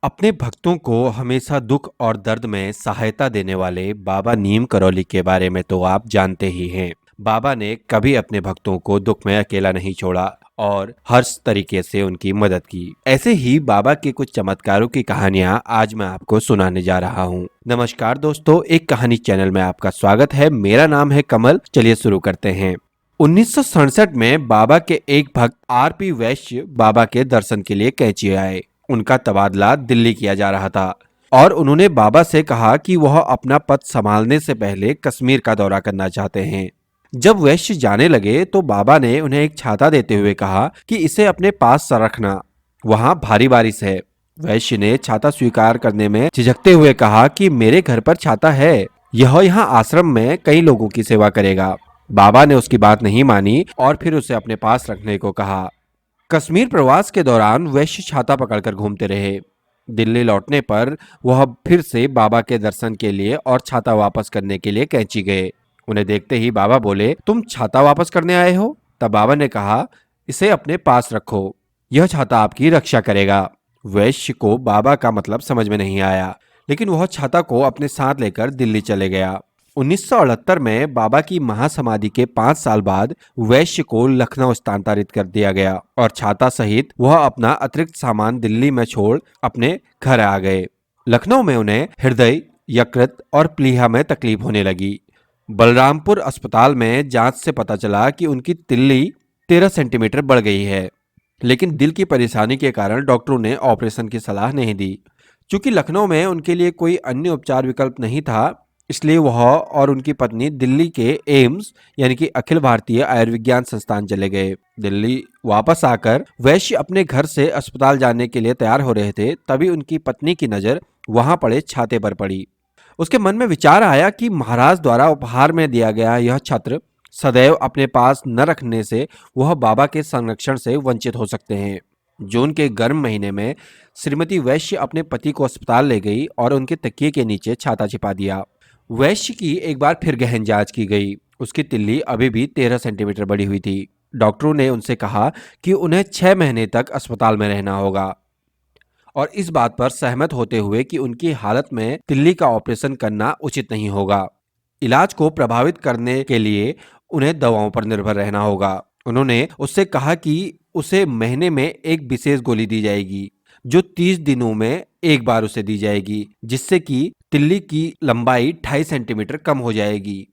अपने भक्तों को हमेशा दुख और दर्द में सहायता देने वाले बाबा नीम करौली के बारे में तो आप जानते ही हैं। बाबा ने कभी अपने भक्तों को दुख में अकेला नहीं छोड़ा और हर तरीके से उनकी मदद की। ऐसे ही बाबा के कुछ चमत्कारों की कहानियां आज मैं आपको सुनाने जा रहा हूं। नमस्कार दोस्तों, एक कहानी चैनल में आपका स्वागत है। मेरा नाम है कमल। चलिए शुरू करते हैं। 1967 में बाबा के एक भक्त आरपी वैश्य बाबा के दर्शन के लिए कैंची आए। उनका तबादला दिल्ली किया जा रहा था और उन्होंने बाबा से कहा कि वह अपना पद संभालने से पहले कश्मीर का दौरा करना चाहते हैं। जब वैश्य जाने लगे तो बाबा ने उन्हें एक छाता देते हुए कहा कि इसे अपने पास रखना, वहां भारी बारिश है। वैश्य ने छाता स्वीकार करने में झिझकते हुए कहा कि मेरे घर पर छाता है, यह यहाँ आश्रम में कई लोगों की सेवा करेगा। बाबा ने उसकी बात नहीं मानी और फिर उसे अपने पास रखने को कहा। कश्मीर प्रवास के दौरान वैश्य छाता पकड़कर घूमते रहे। दिल्ली लौटने पर वह फिर से बाबा के दर्शन के लिए और छाता वापस करने के लिए कैंची गए। उन्हें देखते ही बाबा बोले, तुम छाता वापस करने आए हो? तब बाबा ने कहा, इसे अपने पास रखो, यह छाता आपकी रक्षा करेगा। वैश्य को बाबा का मतलब समझ में नहीं आया, लेकिन वह छाता को अपने साथ लेकर दिल्ली चले गया। 1968 में बाबा की महासमाधि के 5 साल बाद वैश्य को लखनऊ स्थानांतरित कर दिया गया और छाता सहित वह अपना अतिरिक्त सामान दिल्ली में छोड़ अपने घर आ गए। लखनऊ में उन्हें हृदय, यकृत और प्लीहा में तकलीफ होने लगी। बलरामपुर अस्पताल में जांच से पता चला कि उनकी तिल्ली 13 सेंटीमीटर बढ़ गई है, लेकिन दिल की परेशानी के कारण डॉक्टरों ने ऑपरेशन की सलाह नहीं दी। चूंकि लखनऊ में उनके लिए कोई अन्य उपचार विकल्प नहीं था, इसलिए वह और उनकी पत्नी दिल्ली के एम्स यानी कि अखिल भारतीय आयुर्विज्ञान संस्थान चले गए। दिल्ली वापस आकर वैश्य अपने घर से अस्पताल जाने के लिए तैयार हो रहे थे, तभी उनकी पत्नी की नजर वहां पड़े छाते पर पड़ी। उसके मन में विचार आया कि महाराज द्वारा उपहार में दिया गया यह छत्र सदैव अपने पास न रखने से वह बाबा के संरक्षण से वंचित हो सकते हैं। जून के गर्म महीने में श्रीमती वैश्य अपने पति को अस्पताल ले गई और उनके तकिए के नीचे छाता छिपा दिया। वैश्य की एक बार फिर गहन जांच की गई। उसकी तिल्ली अभी भी 13 सेंटीमीटर बड़ी हुई थी। डॉक्टरों ने उनसे कहा कि उन्हें 6 महीने तक अस्पताल में रहना होगा और इस बात पर सहमत होते हुए कि उनकी हालत में तिल्ली का ऑपरेशन करना उचित नहीं होगा। इलाज को प्रभावित करने के लिए उन्हें दवाओं पर निर्भर रहना होगा। उन्होंने उससे कहा कि उसे महीने में एक विशेष गोली दी जाएगी जो 30 दिनों में एक बार उसे दी जाएगी, जिससे कि तिल्ली की लंबाई 2.5 सेंटीमीटर कम हो जाएगी।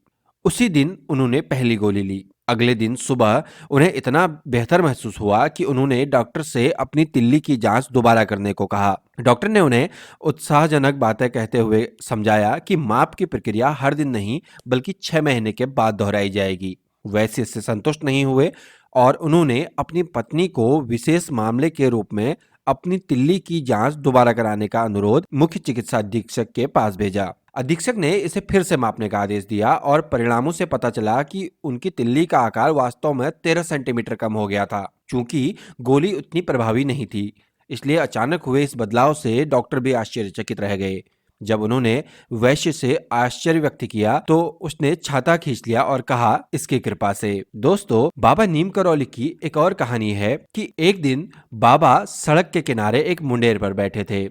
उसी दिन उन्होंने पहली गोली ली। अगले दिन सुबह उन्हें इतना बेहतर महसूस हुआ कि उन्होंने डॉक्टर से अपनी तिल्ली की जांच दोबारा करने को कहा। डॉक्टर ने उन्हें उत्साहजनक बातें कहते हुए समझाया कि माप की प्रक्रिया हर दिन नहीं बल्कि 6 महीने के बाद दोहराई जाएगी। वैसे इससे संतुष्ट नहीं हुए और उन्होंने अपनी पत्नी को विशेष मामले के रूप में अपनी तिल्ली की जांच दोबारा कराने का अनुरोध मुख्य चिकित्सा अधीक्षक के पास भेजा। अधीक्षक ने इसे फिर से मापने का आदेश दिया और परिणामों से पता चला कि उनकी तिल्ली का आकार वास्तव में 13 सेंटीमीटर कम हो गया था। चूंकि गोली उतनी प्रभावी नहीं थी, इसलिए अचानक हुए इस बदलाव से डॉक्टर भी आश्चर्यचकित रह गए। जब उन्होंने वैश्य से आश्चर्य व्यक्त किया तो उसने छाता खींच लिया और कहा, इसकी कृपा से। दोस्तों, बाबा नीम करौली की एक और कहानी है कि एक दिन बाबा सड़क के किनारे एक मुंडेर पर बैठे थे।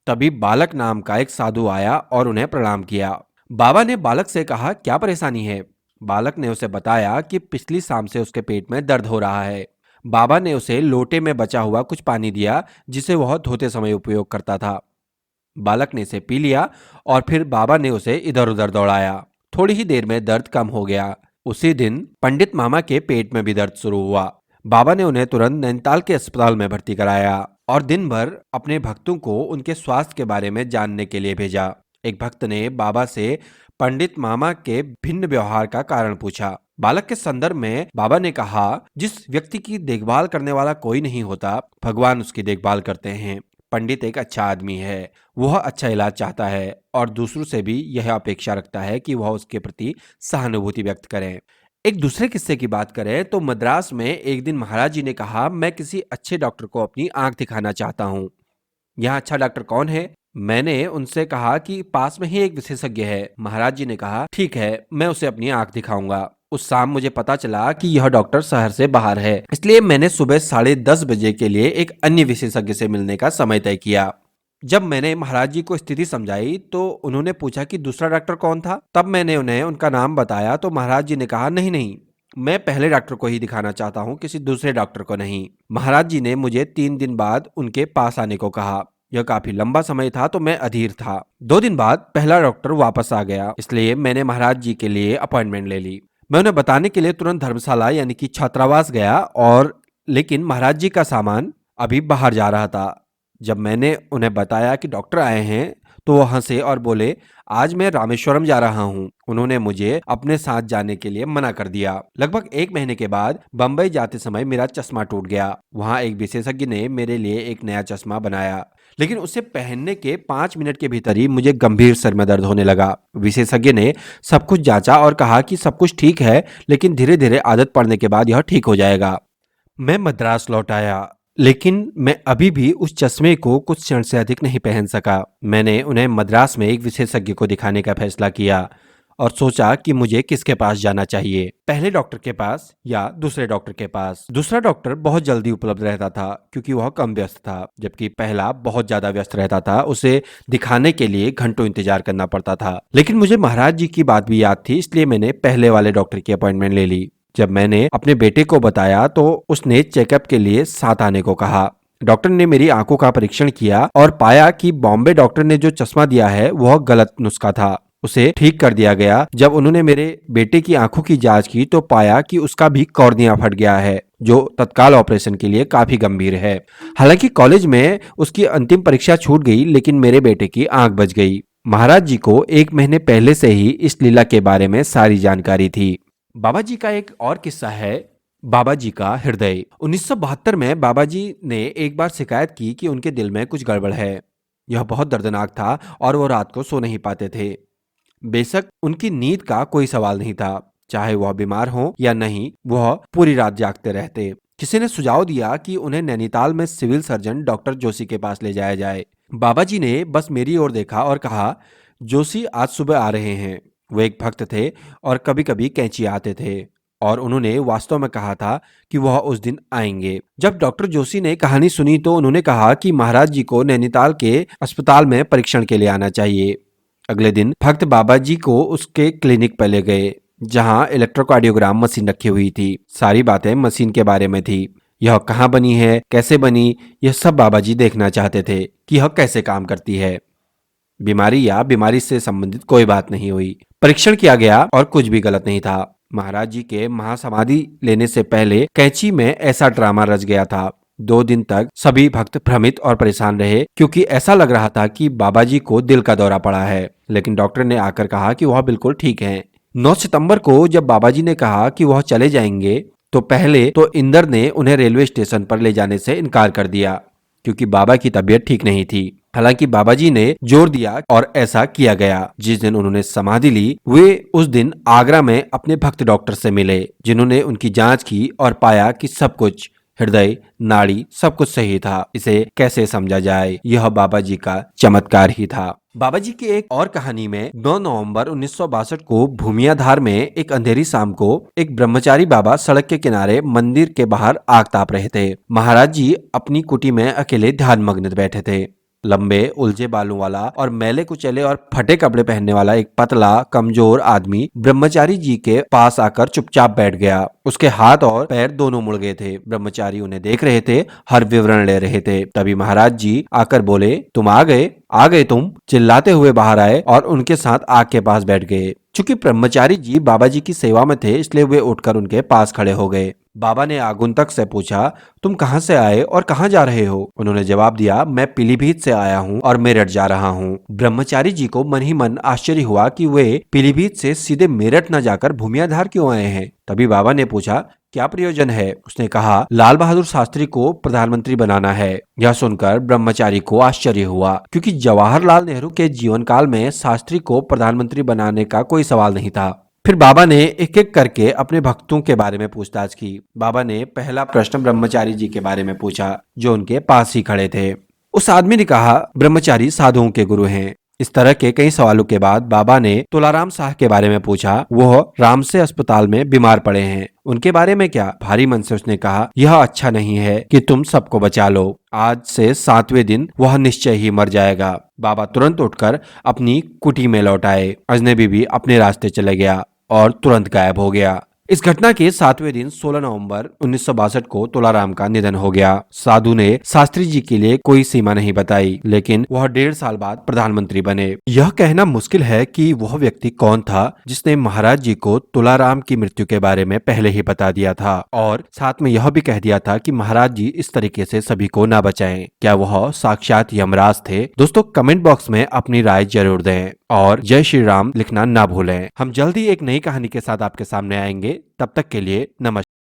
तभी बालक नाम का एक साधु आया और उन्हें प्रणाम किया। बाबा ने बालक से कहा, क्या परेशानी है? बालक ने उसे बताया कि पिछली शाम से उसके पेट में दर्द हो रहा है। बाबा ने उसे लोटे में बचा हुआ कुछ पानी दिया जिसे वह धोते समय उपयोग करता था। बालक ने इसे पी लिया और फिर बाबा ने उसे इधर उधर दौड़ाया। थोड़ी ही देर में दर्द कम हो गया। उसी दिन पंडित मामा के पेट में भी दर्द शुरू हुआ। बाबा ने उन्हें तुरंत नैनीताल के अस्पताल में भर्ती कराया और दिन भर अपने भक्तों को उनके स्वास्थ्य के बारे में जानने के लिए भेजा। एक भक्त ने बाबा से पंडित मामा के भिन्न व्यवहार का कारण पूछा। बालक के संदर्भ में बाबा ने कहा, जिस व्यक्ति की देखभाल करने वाला कोई नहीं होता, भगवान उसकी देखभाल करते हैं। पंडित एक अच्छा आदमी है, वह अच्छा इलाज चाहता है और दूसरों से भी यह अपेक्षा रखता है कि वह उसके प्रति सहानुभूति व्यक्त करें। एक दूसरे किस्से की बात करें तो मद्रास में एक दिन महाराज जी ने कहा, मैं किसी अच्छे डॉक्टर को अपनी आंख दिखाना चाहता हूँ। यहाँ अच्छा डॉक्टर कौन है? मैंने उनसे कहा कि पास में ही एक विशेषज्ञ है। महाराज जी ने कहा, ठीक है, मैं उसे अपनी आंख दिखाऊंगा। उस शाम मुझे पता चला कि यह डॉक्टर शहर से बाहर है, इसलिए मैंने सुबह 10:30 बजे के लिए एक अन्य विशेषज्ञ से मिलने का समय तय किया। जब मैंने महाराज जी को स्थिति समझाई तो उन्होंने पूछा कि दूसरा डॉक्टर कौन था। तब मैंने उन्हें उनका नाम बताया तो महाराज जी ने कहा, नहीं नहीं, मैं पहले डॉक्टर को ही दिखाना चाहता हूँ, किसी दूसरे डॉक्टर को नहीं। महाराज जी ने मुझे 3 दिन बाद उनके पास आने को कहा। यह काफी लंबा समय था तो मैं अधीर था। 2 दिन बाद पहला डॉक्टर वापस आ गया, इसलिए मैंने महाराज जी के लिए अपॉइंटमेंट ले ली। मैं उन्हें बताने के लिए तुरंत धर्मशाला यानी कि छात्रावास गया और लेकिन महाराज जी का सामान अभी बाहर जा रहा था। जब मैंने उन्हें बताया कि डॉक्टर आए हैं तो वो हंसे और बोले, आज मैं रामेश्वरम जा रहा हूँ। उन्होंने मुझे अपने साथ जाने के लिए मना कर दिया। लगभग 1 महीने के बाद बंबई जाते समय मेरा चश्मा टूट गया। वहाँ एक विशेषज्ञ ने मेरे लिए एक नया चश्मा बनाया, लेकिन उसे पहनने के 5 मिनट के भीतर ही मुझे गंभीर सर में दर्द होने लगा। विशेषज्ञ ने सब कुछ जांचा और कहा कि सब कुछ ठीक है, लेकिन धीरे धीरे आदत पड़ने के बाद यह ठीक हो जाएगा। मैं मद्रास लौट आया, लेकिन मैं अभी भी उस चश्मे को कुछ क्षण से अधिक नहीं पहन सका। मैंने उन्हें मद्रास में एक विशेषज्ञ को दिखाने का फैसला किया और सोचा कि मुझे किसके पास जाना चाहिए, पहले डॉक्टर के पास या दूसरे डॉक्टर के पास। दूसरा डॉक्टर बहुत जल्दी उपलब्ध रहता था क्योंकि वह कम व्यस्त था, जबकि पहला बहुत ज्यादा व्यस्त रहता था। उसे दिखाने के लिए घंटों इंतजार करना पड़ता था। लेकिन मुझे महाराज जी की बात भी याद थी, इसलिए मैंने पहले वाले डॉक्टर की अपॉइंटमेंट ले ली। जब मैंने अपने बेटे को बताया तो उसने चेकअप के लिए साथ आने को कहा। डॉक्टर ने मेरी आंखों का परीक्षण किया और पाया कि बॉम्बे डॉक्टर ने जो चश्मा दिया है वह गलत नुस्खा था। उसे ठीक कर दिया गया। जब उन्होंने मेरे बेटे की आंखों की जांच की तो पाया कि उसका भी कॉर्निया फट गया है, जो तत्काल ऑपरेशन के लिए काफी गंभीर है। हालांकि कॉलेज में उसकी अंतिम परीक्षा छूट गई, लेकिन मेरे बेटे की आंख बच गई। महाराज जी को 1 महीने पहले से ही इस लीला के बारे में सारी जानकारी थी। बाबा जी का एक और किस्सा है, बाबा जी का हृदय। 1972 में बाबा जी ने एक बार शिकायत की कि उनके दिल में कुछ गड़बड़ है। यह बहुत दर्दनाक था और वो रात को सो नहीं पाते थे। बेशक उनकी नींद का कोई सवाल नहीं था, चाहे वह बीमार हो या नहीं, वह पूरी रात जागते रहते। किसी ने सुझाव दिया कि उन्हें नैनीताल में सिविल सर्जन डॉक्टर जोशी के पास ले जाया जाए। बाबा जी ने बस मेरी ओर देखा और कहा, जोशी आज सुबह आ रहे हैं। वो एक भक्त थे और कभी कभी कैंची आते थे और उन्होंने वास्तव में कहा था कि वह उस दिन आएंगे। जब डॉक्टर जोशी ने कहानी सुनी तो उन्होंने कहा कि महाराज जी को नैनीताल के अस्पताल में परीक्षण के लिए आना चाहिए। अगले दिन भक्त बाबा जी को उसके क्लिनिक पर ले गए, जहां इलेक्ट्रोकार्डियोग्राम मशीन रखी हुई थी। सारी बातें मशीन के बारे में थी। यह कहाँ बनी है, कैसे बनी, यह सब बाबा जी देखना चाहते थे कि यह कैसे काम करती है। बीमारी या बीमारी से संबंधित कोई बात नहीं हुई। परीक्षण किया गया और कुछ भी गलत नहीं था। महाराज जी के महासमाधि लेने से पहले कैंची में ऐसा ड्रामा रच गया था। 2 दिन तक सभी भक्त भ्रमित और परेशान रहे, क्योंकि ऐसा लग रहा था कि बाबा जी को दिल का दौरा पड़ा है। लेकिन डॉक्टर ने आकर कहा कि वह बिल्कुल ठीक हैं। 9 सितंबर को जब बाबा जी ने कहा कि वह चले जाएंगे तो पहले तो इंदर ने उन्हें रेलवे स्टेशन पर ले जाने से इनकार कर दिया, क्योंकि बाबा की तबीयत ठीक नहीं थी। हालांकि बाबा जी ने जोर दिया और ऐसा किया गया। जिस दिन उन्होंने समाधि ली, वे उस दिन आगरा में अपने भक्त डॉक्टर से मिले, जिन्होंने उनकी जांच की और पाया कि सब कुछ, हृदय, नाड़ी, सब कुछ सही था। इसे कैसे समझा जाए, यह बाबा जी का चमत्कार ही था। बाबा जी की एक और कहानी में 9 नवंबर 1962 को भूमियाधार में एक अंधेरी शाम को एक ब्रह्मचारी बाबा सड़क के किनारे मंदिर के बाहर आग ताप रहे थे। महाराज जी अपनी कुटी में अकेले ध्यान मग्न बैठे थे। लंबे उलझे बालों वाला और मैले कुचले और फटे कपड़े पहनने वाला एक पतला कमजोर आदमी ब्रह्मचारी जी के पास आकर चुपचाप बैठ गया। उसके हाथ और पैर दोनों मुड़ गए थे। ब्रह्मचारी उन्हें देख रहे थे, हर विवरण ले रहे थे। तभी महाराज जी आकर बोले, तुम आ गए तुम, चिल्लाते हुए बाहर आए और उनके साथ आग के पास बैठ गए। चूंकि ब्रह्मचारी जी बाबा जी की सेवा में थे, इसलिए वे उठकर उनके पास खड़े हो गए। बाबा ने आगुंतक से पूछा, तुम कहाँ से आए और कहाँ जा रहे हो? उन्होंने जवाब दिया, मैं पीलीभीत से आया हूँ और मेरठ जा रहा हूँ। ब्रह्मचारी जी को मन ही मन आश्चर्य हुआ कि वे पीलीभीत से सीधे मेरठ न जाकर भूमियाधार क्यों आए हैं। तभी बाबा ने पूछा, क्या प्रयोजन है? उसने कहा, लाल बहादुर शास्त्री को प्रधानमंत्री बनाना है। यह सुनकर ब्रह्मचारी को आश्चर्य हुआ, क्योंकि जवाहरलाल नेहरू के जीवन काल में शास्त्री को प्रधानमंत्री बनाने का कोई सवाल नहीं था। फिर बाबा ने एक एक करके अपने भक्तों के बारे में पूछताछ की। बाबा ने पहला प्रश्न ब्रह्मचारी जी के बारे में पूछा, जो उनके पास ही खड़े थे। उस आदमी ने कहा, ब्रह्मचारी साधुओं के गुरु हैं, इस तरह के कई सवालों के बाद बाबा ने तुलाराम शाह के बारे में पूछा। वह राम से अस्पताल में बीमार पड़े हैं, उनके बारे में क्या? भारी मन से उसने कहा, यह अच्छा नहीं है कि तुम सबको बचा लो। आज से 7वें दिन वह निश्चय ही मर जाएगा। बाबा तुरंत उठकर अपनी कुटी में लौट आए। अजनबी भी अपने रास्ते चले गया और तुरंत गायब हो गया। इस घटना के 7वें दिन 16 नवंबर 1962 को तुलाराम का निधन हो गया। साधु ने शास्त्री जी के लिए कोई सीमा नहीं बताई, लेकिन वह 1.5 साल बाद प्रधानमंत्री बने। यह कहना मुश्किल है कि वह व्यक्ति कौन था जिसने महाराज जी को तुलाराम की मृत्यु के बारे में पहले ही बता दिया था और साथ में यह भी कह दिया था कि महाराज जी इस तरीके से सभी को ना बचाएं। क्या वह साक्षात यमराज थे? दोस्तों, कमेंट बॉक्स में अपनी राय जरूर दें और जय श्री राम लिखना ना भूलें। हम जल्दी एक नई कहानी के साथ आपके सामने आएंगे। तब तक के लिए नमस्कार।